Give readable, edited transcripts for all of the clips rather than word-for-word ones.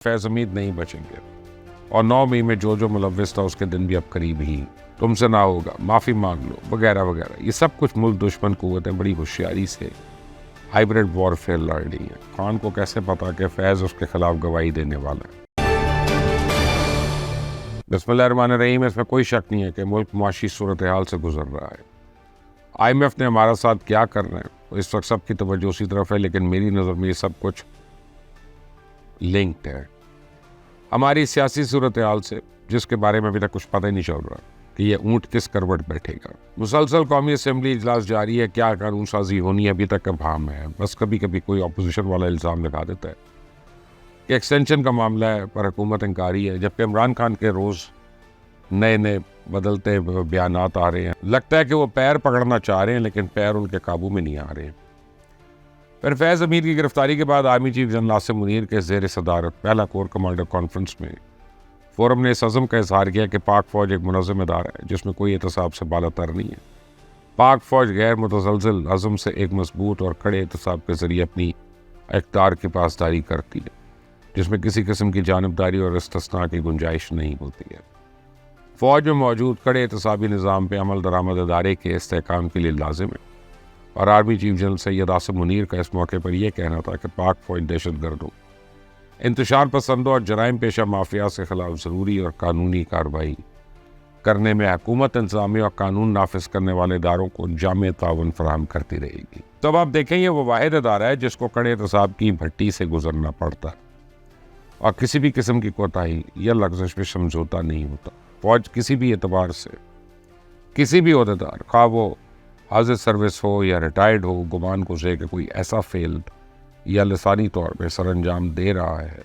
फैज़ हमीद नहीं बचेंगे और 9 मई में जो मुलव्विस था उसके दिन भी अब करीब ही। तुमसे ना होगा, माफ़ी मांग लो, वगैरह वगैरह। ये सब कुछ मुल्क दुश्मन कुव्वतें बड़ी होशियारी से हाइब्रिड वॉरफेयर लड़ रही हैं। खान को कैसे पता कि फैज़ उसके खिलाफ गवाही देने वाला है। बिस्मिल्लाहिर्रहमानिर्रहीम। इसमें कोई शक नहीं है कि मुल्क मुआशी सूरत हाल से गुजर रहा है। IMF ने हमारा साथ क्या करना है इस वक्त सबकी तवज्जो उसी तरफ है, लेकिन मेरी नज़र में ये सब कुछ लिंक्ड है हमारी सियासी सूरत हाल से, जिसके बारे में अभी तक कुछ पता ही नहीं चल रहा कि ये ऊँट किस करवट बैठेगा। मुसलसल कौमी असम्बली इजलास जारी है, क्या कानून साजी होनी है अभी तक अभाम है। बस कभी कभी कोई अपोजिशन वाला इल्ज़ाम लगा देता है कि एक्सटेंशन का मामला है पर हुकूमत इंकारी है, जबकि इमरान खान के रोज़ नए नए बदलते बयानात आ रहे हैं। लगता है कि वो पैर पकड़ना चाह रहे हैं लेकिन पैर उनके काबू में नहीं आ रहे। फिर फैज़ हमीद की गिरफ्तारी के बाद army chief general Asim Munir के ज़ेर सदारत पहला कोर कमांडर कॉन्फ्रेंस में फोरम ने इस अज़म का इजहार किया कि पाक फ़ौज एक मुनज़्ज़म इदारा है जिसमें कोई एहतसाब से बालातर नहीं है। पाक फ़ौज गैर मुतज़लज़िल अज़म से एक मजबूत और कड़े एहतसाब के ज़रिए अपनी इक़्तिदार की पासदारी करती है, जिसमें किसी किस्म की जानबदारी और इस्तिस्ना की गुंजाइश नहीं होती है। फ़ौज में मौजूद कड़े एहतसाबी निज़ाम पर अमल दरामद इदारे के इस्तेहकाम के लिए लाजिम है। और army chief general Syed Asim Munir का इस मौके पर यह कहना था कि पाक फ़ौज दहशतगर्दों, इंतशार पसंदों और जराइम पेशा माफिया के खिलाफ ज़रूरी और कानूनी कार्रवाई करने में हुकूमत इंतजामी और कानून नाफिज करने वाले इदारों को जामे ताउन फराहम करती रहेगी। तो अब आप देखें, ये वो वाहिद इदारा है जिसको कड़े एहतसाब की भट्टी से गुजरना पड़ता है और किसी भी किस्म की कोताही या लफ्ज़ में समझौता नहीं होता। फ़ौज किसी भी एतबार से किसी भी ओहदेदार, खा वो हाजिर सर्विस हो या रिटायर्ड हो, गुमान गुजरे कि कोई ऐसा फेल या लिसानी तौर पर सर अंजाम दे रहा है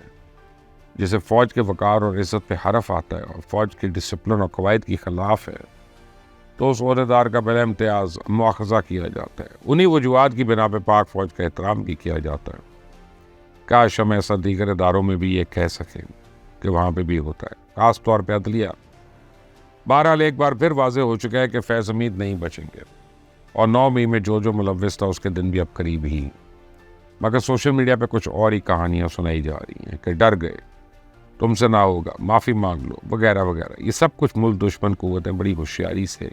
जिसे फ़ौज के वक़ार और इज़्ज़त पे हरफ आता है और फ़ौज की डिसिप्लिन और कवायद की ख़िलाफ़ है, तो उस ओहदेदार का बिला इम्तियाज़ मुआख़ज़ा किया जाता है। उन्हीं वजूहात की बिना पे पाक फ़ौज का एहतराम भी किया जाता है। काश हम ऐसा दीगर इदारों में भी ये कह सकें कि वहाँ पर भी होता है, ख़ास तौर पर अदलिया। बहरहाल एक बार फिर वाज़ेह हो चुका है कि फैज़ हमीद नहीं बचेंगे और 9 मई में जो मुलव्विस था उसके दिन भी अब करीब ही। मगर सोशल मीडिया पे कुछ और ही कहानियाँ सुनाई जा रही हैं कि डर गए, तुमसे ना होगा, माफ़ी मांग लो, वगैरह वगैरह। ये सब कुछ मुल्क दुश्मन कुव्वतें बड़ी होशियारी से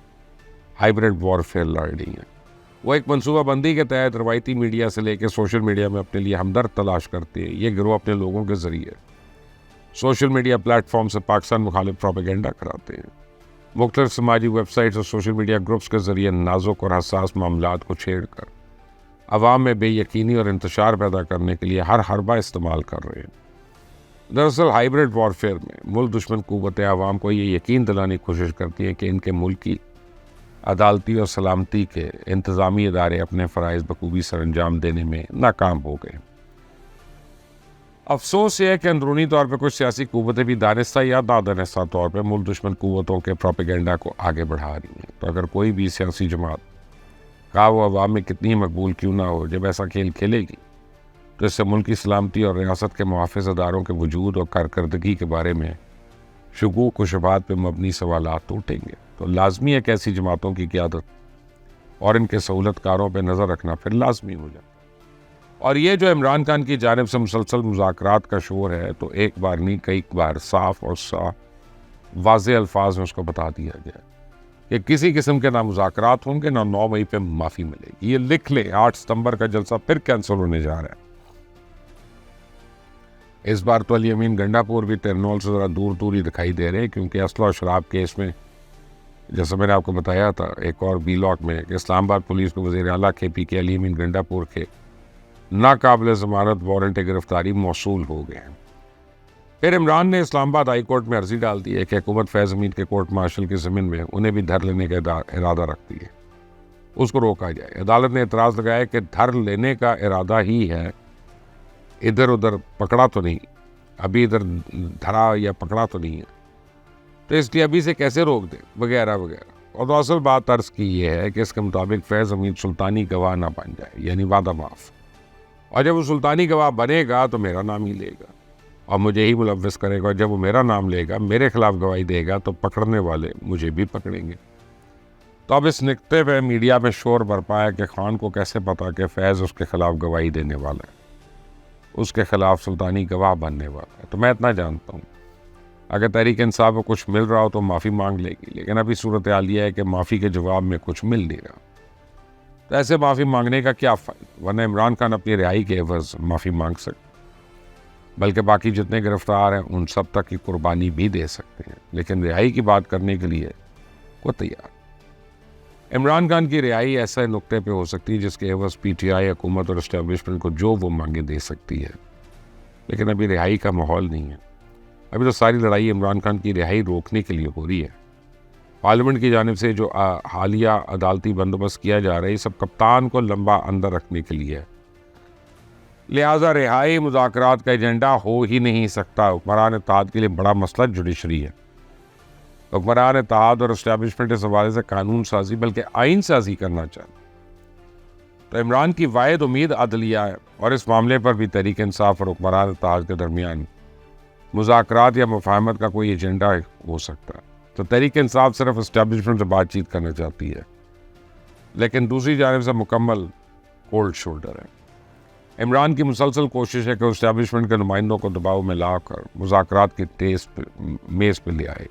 हाइब्रिड वॉरफेयर लड़ रही हैं। वो एक मनसूबाबंदी के तहत रवायती मीडिया से लेकर सोशल मीडिया में अपने लिए हमदर्द तलाश करते हैं। ये गिरोह अपने लोगों के ज़रिए सोशल मीडिया प्लेटफॉर्म से पाकिस्तान मुखालिफ प्रोपेगेंडा कराते हैं। मुख्तलिफ समाजी वेबसाइट्स और सोशल मीडिया ग्रुप्स के ज़रिए नाजुक और हसास मामलात को छेड़कर अवाम में बेयकीनी और इंतशार पैदा करने के लिए हर हरबा इस्तेमाल कर रहे हैं। दरअसल हाइब्रिड वॉरफेयर में मुल्क दुश्मन कुव्वतें अवाम को ये यकीन दिलाने की कोशिश करती हैं कि इनके मुल्क की अदालती और सलामती के इंतज़ामी इदारे अपने फ़राइज़ बखूबी सर अंजाम देने में नाकाम हो गए। अफसोस ये है कि अंदरूनी तौर पर कुछ सियासी कुव्वतें भी दानिस्ता या नादानिस्ता तौर पर मुल्क दुश्मन कुव्वतों के प्रोपेगेंडा को आगे बढ़ा रही हैं। तो अगर कोई भी सियासी जमात, कहा वो अवाम में कितनी मकबूल क्यों ना हो, जब ऐसा खेल खेलेगी तो इससे मुल्क की सलामती और रियासत के मुहाफ़िज़ अदारों के वजूद और कारकर्दगी के बारे में शुकूक व शुबहात पर मबनी सवालात उठेंगे। तो लाजमी है कि ऐसी जमातों की क़यादत और इनके सहूलतकारों पर नज़र रखना फिर लाजमी हो जाए। और ये जो इमरान खान की जानिब से मुसलसल मुज़ाकरात का शोर है, तो एक बार नहीं कई बार साफ और वाज़ेह अल्फाज में उसको बता दिया गया कि किसी किस्म के ना मुज़ाकरात होंगे ना 9 मई पे माफ़ी मिलेगी। ये लिख ले, 8 सितंबर का जलसा फिर कैंसिल होने जा रहा है। इस बार तो अली अमीन गंडापुर भी तिरनौल से ज़रा दूर दूर ही दिखाई दे रहे हैं, क्योंकि असला और शराब केस में जैसा मैंने आपको बताया था एक और ब्लॉक में कि इस्लामाबाद पुलिस को वज़ीर आला KPK अली अमीन गंडापुर के नाकाबिल ज़मानत वारंट गिरफ्तारी मौसूल हो गए हैं। फिर इमरान ने इस्लामाबाद हाई कोर्ट में अर्जी डाल दी है कि हुकूमत फैज़ हमीद के कोर्ट मार्शल की ज़मीन में उन्हें भी धर लेने का इरादा रखती है, उसको रोका जाए। अदालत ने एतराज़ लगाया कि धर लेने का इरादा ही है, इधर उधर पकड़ा तो नहीं, अभी इधर धरा या पकड़ा तो नहीं है, तो इसलिए अभी से कैसे रोक दे, वगैरह वगैरह। और तो असल बात अर्ज़ की ये है कि इसके मुताबिक फैज़ हमीद सुल्तानी गवाह ना बन जाए, यानी वादा माफ़। और जब वो सुल्तानी गवाह बनेगा तो मेरा नाम ही लेगा और मुझे ही मुलव्विस करेगा, और जब वो मेरा नाम लेगा, मेरे खिलाफ गवाही देगा, तो पकड़ने वाले मुझे भी पकड़ेंगे। तो अब इस निकते पे मीडिया में शोर बरपा है कि खान को कैसे पता कि फैज़ उसके खिलाफ गवाही देने वाला है। उसके ख़िलाफ़ सुल्तानी गवाह बनने वाला है। तो मैं इतना जानता हूँ, अगर तहरीक इंसाफ को कुछ मिल रहा हो तो माफ़ी मांग लेगी, लेकिन अभी सूरत हाल यह है कि माफ़ी के जवाब में कुछ मिल नहीं रहा। तो ऐसे माफ़ी मांगने का क्या फ़ायदा, वरना इमरान खान अपनी रिहाई के एवज़ माफ़ी मांग सकते, बल्कि बाकी जितने गिरफ्तार हैं उन सब तक की कुर्बानी भी दे सकते हैं, लेकिन रिहाई की बात करने के लिए वो तैयार। इमरान खान की रिहाई ऐसे नुक्ते पे हो सकती है जिसके एवज़ PTI हुकूमत और इस्टेब्लिशमेंट को जो वो मांगे दे सकती है, लेकिन अभी रिहाई का माहौल नहीं है। अभी तो सारी लड़ाई इमरान खान की रिहाई रोकने के लिए हो रही है। पार्लियामेंट की जानिब से जो हालिया अदालती बंदोबस्त किया जा रहा है, ये सब कप्तान को लंबा अंदर रखने के लिए है। लिहाजा रिहाई मुज़ाकरात का एजेंडा हो ही नहीं सकता। हुक्मरान इत्तेहाद के लिए बड़ा मसला जुडिशरी है। हुक्मरान इत्तेहाद और इस्टेब्लिशमेंट इस हवाले से कानून साजी बल्कि आइन साजी करना चाहते। तो इमरान की वाहिद उम्मीद अदलिया है, और इस मामले पर भी तहरीक इंसाफ और हुक्मरान इत्तेहाद के दरमियान मुज़ाकरात या मुफाहमत का कोई एजेंडा हो सकता है। तो तहरीक इंसाफ सिर्फ इस्टेब्लिशमेंट से बातचीत करना चाहती है, लेकिन दूसरी जानिब से मुकम्मल कोल्ड शोल्डर है। इमरान की मुसलसल कोशिश है कि इस्टेब्लिशमेंट के नुमाइंदों को दबाव में लाकर मुज़ाकरात की मेज़ पर ले आए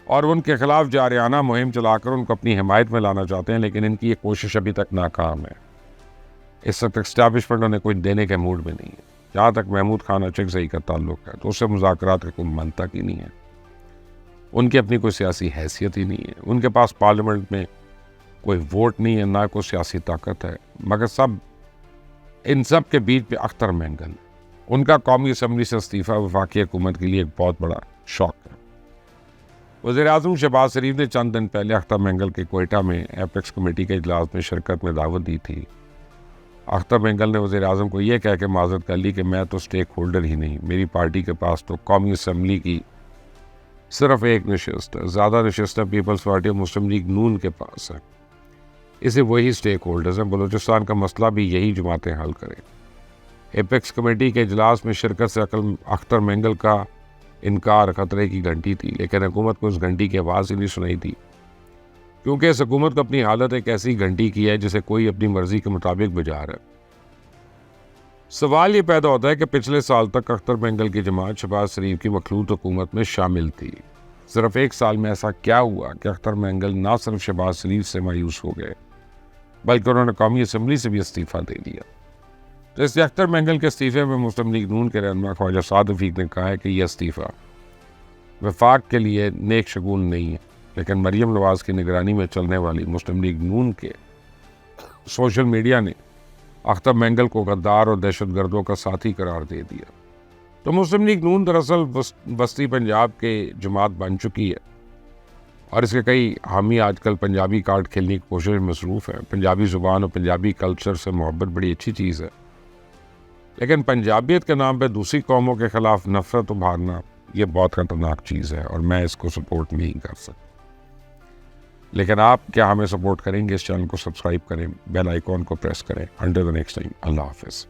और उनके खिलाफ जारियाना मुहिम चलाकर उनको अपनी हिमायत में लाना चाहते हैं, लेकिन इनकी ये कोशिश अभी तक नाकाम है। इस वक्त इस्टेब्लिशमेंट उन्हें कुछ देने के मूड में नहीं है। जहाँ तक महमूद खान अचकज़ई का ताल्लुक है तो उससे मुज़ाकरात का कोई मंतक ही नहीं है। उनकी अपनी कोई सियासी हैसियत ही नहीं है, उनके पास पार्लियामेंट में कोई वोट नहीं है, ना कोई सियासी ताकत है। मगर इन सब के बीच पे अख्तर मेंगल, उनका कौमी असम्बली से इस्तीफ़ा वफाकी हुकूमत के लिए एक बहुत बड़ा शौक है। वज़ीर-ए-आज़म शहबाज शरीफ ने चंद दिन पहले अख्तर मेंगल के कोयटा में एपेक्स कमेटी के इजलास में शिरकत में दावत दी थी। अख्तर मेंगल ने वज़ीर-ए-आज़म को यह कह के माज़रत कर ली कि मैं तो स्टेक होल्डर ही नहीं, मेरी पार्टी के पास तो कौमी असम्बली की सिर्फ एक नशिस्त है, ज़्यादा नशिस्त पीपल्स पार्टी और मुस्लिम लीग नून के पास है। इसे वही स्टेक होल्डर्स हैं, बलूचिस्तान का मसला भी यही जमातें हल करें। एपेक्स कमेटी के इजलास में शिरकत से अख्तर मेंगल का इनकार खतरे की घंटी थी, लेकिन हुकूमत को उस घंटी की आवाज़ ही नहीं सुनाई थी, क्योंकि इस हुकूमत को अपनी हालत एक ऐसी घंटी की है जिसे कोई अपनी मर्जी के मुताबिक बजा रहा है। सवाल ये पैदा होता है कि पिछले साल तक अख्तर मेंगल की जमात शहबाज शरीफ की मखलूत हुकूमत में शामिल थी। सिर्फ एक साल में ऐसा क्या हुआ कि अख्तर मेंगल ना सिर्फ शहबाज शरीफ से मायूस हो गए, बल्कि उन्होंने कौमी असम्बली से भी इस्तीफ़ा दे दिया। तो इससे अख्तर मेंगल के इस्तीफ़े में मुस्लिम लीग नून के रहनुमा ख्वाजा साद रफ़ीक ने कहा है कि यह इस्तीफ़ा वफाक के लिए नेक शगुन नहीं है, लेकिन मरियम नवाज़ की निगरानी में चलने वाली मुस्लिम लीग नून के सोशल मीडिया ने अख्तर मेंगल को गद्दार और दहशतगर्दों का साथी करार दे दिया। तो मुस्लिम लीग नून दरअसल बस्ती पंजाब के जमात बन चुकी है, और इसके कई हामी आजकल पंजाबी कार्ड खेलने की कोशिश में मसरूफ़ है। पंजाबी ज़ुबान और पंजाबी कल्चर से मोहब्बत बड़ी अच्छी चीज़ है, लेकिन पंजाबियत के नाम पर दूसरी कौमों के ख़िलाफ़ नफ़रत उभारना ये बहुत ख़तरनाक चीज़ है, और मैं इसको सपोर्ट नहीं कर सकता। लेकिन आप क्या हमें सपोर्ट करेंगे? इस चैनल को सब्सक्राइब करें, बेल आइकॉन को प्रेस करें। अंटिल द नेक्स्ट टाइम, अल्लाह हाफ़िज़।